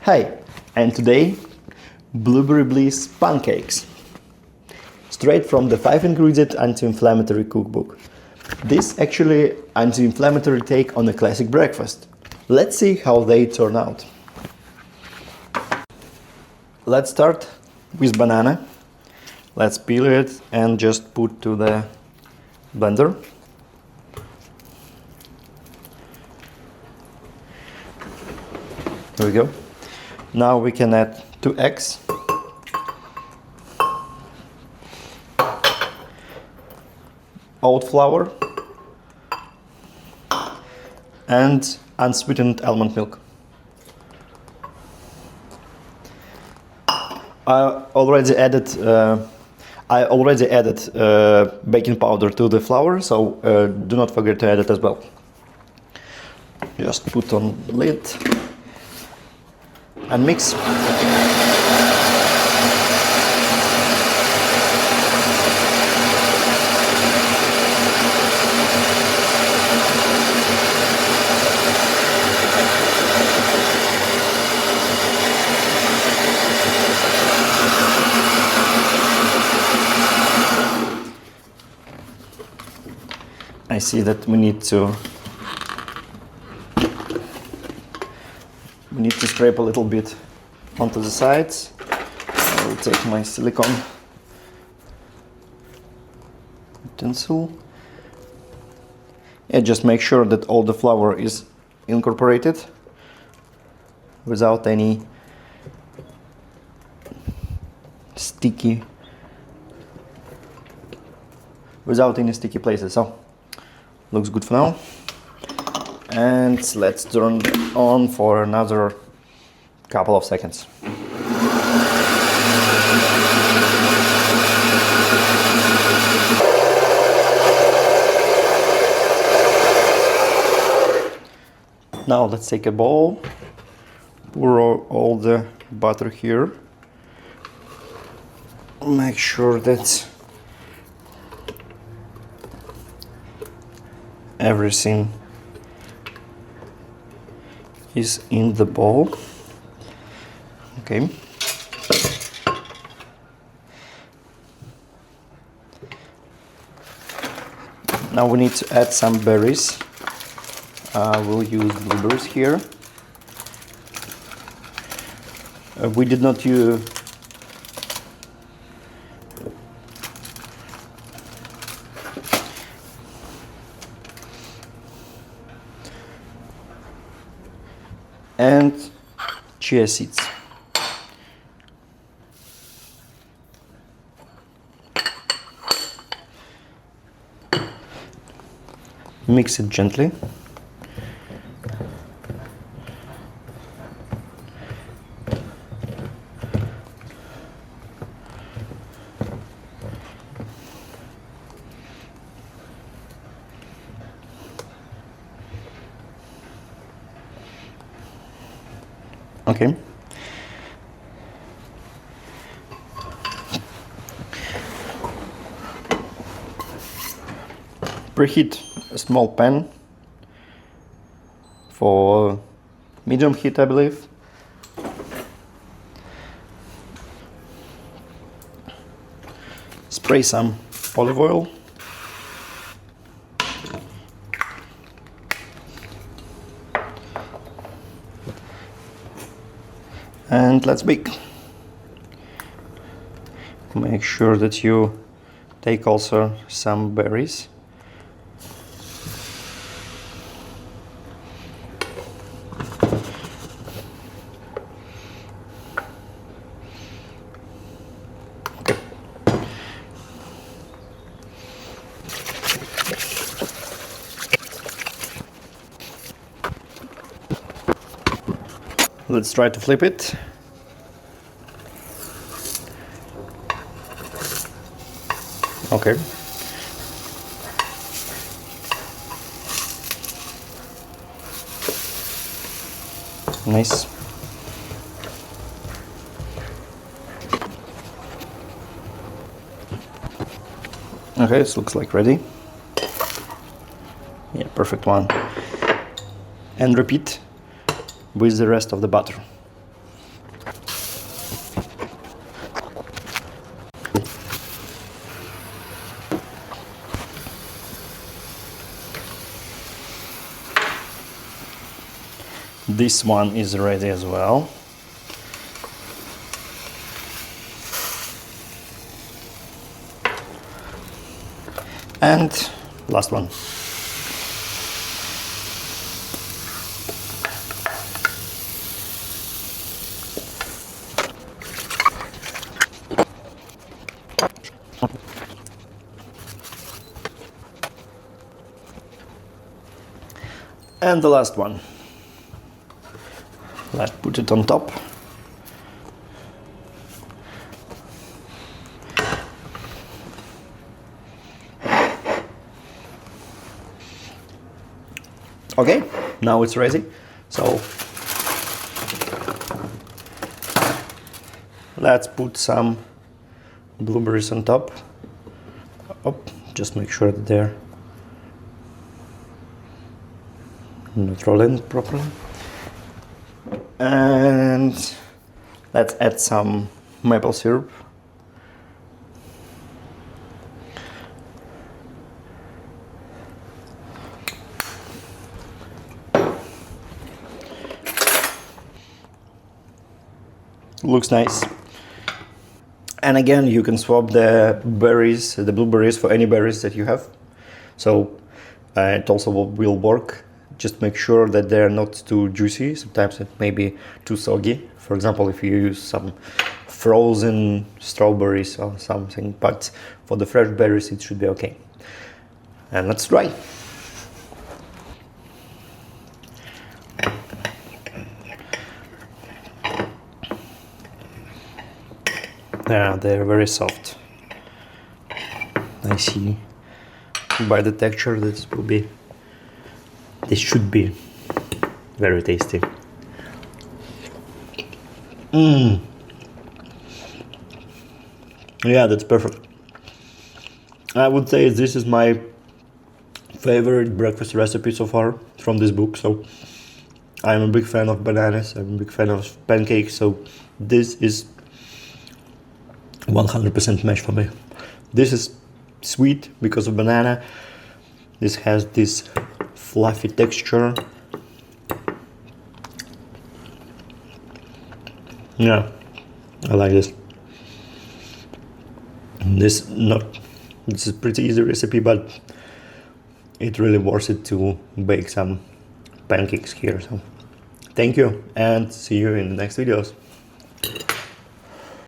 Hey, and today, blueberry bliss pancakes. Straight from the 5-ingredient anti-inflammatory cookbook. This actually anti-inflammatory take on a classic breakfast. Let's see how they turn out. Let's start with banana. Let's peel it and just put to the blender. There we go. Now we can add 2 eggs. Oat flour and unsweetened almond milk. I already added baking powder to the flour, so do not forget to add it as well. Just put on lid and mix. I see that we need to scrape a little bit onto the sides. I will take my silicone utensil. Yeah, just make sure that all the flour is incorporated without any sticky places. So looks good for now. And let's turn it on for another couple of seconds. Now let's take a bowl, pour all the butter here. Make sure that everything is in the bowl. Okay. Now we need to add some berries. We'll use blueberries here. We did not use and chia seeds. Mix it gently. Okay. Preheat a small pan for medium heat, I believe. Spray some olive oil. And let's bake. Make sure that you take also some berries. Okay. Let's try to flip it. Okay. Nice. Okay, this looks like ready. Yeah, perfect one. And repeat with the rest of the butter. This one is ready as well. And last one. And the last one. Let's put it on top. Okay, now it's ready. So let's put some blueberries on top. Oh, just make sure that they're not rolling properly. And let's add some maple syrup. Looks nice. And again, you can swap the berries, the blueberries, for any berries that you have. So it also will work. Just make sure that they're not too juicy. Sometimes it may be too soggy. For example, if you use some frozen strawberries or something, but for the fresh berries it should be okay. And let's try. Yeah, they're very soft. I see by the texture this should be very tasty. Yeah, that's perfect. I would say this is my favorite breakfast recipe so far from this book. So I'm a big fan of bananas, I'm a big fan of pancakes, so this is 100% match for me. This is sweet because of banana. This has this fluffy texture. Yeah, I like this. This is a pretty easy recipe, but it really worth it to bake some pancakes here. So thank you and see you in the next videos.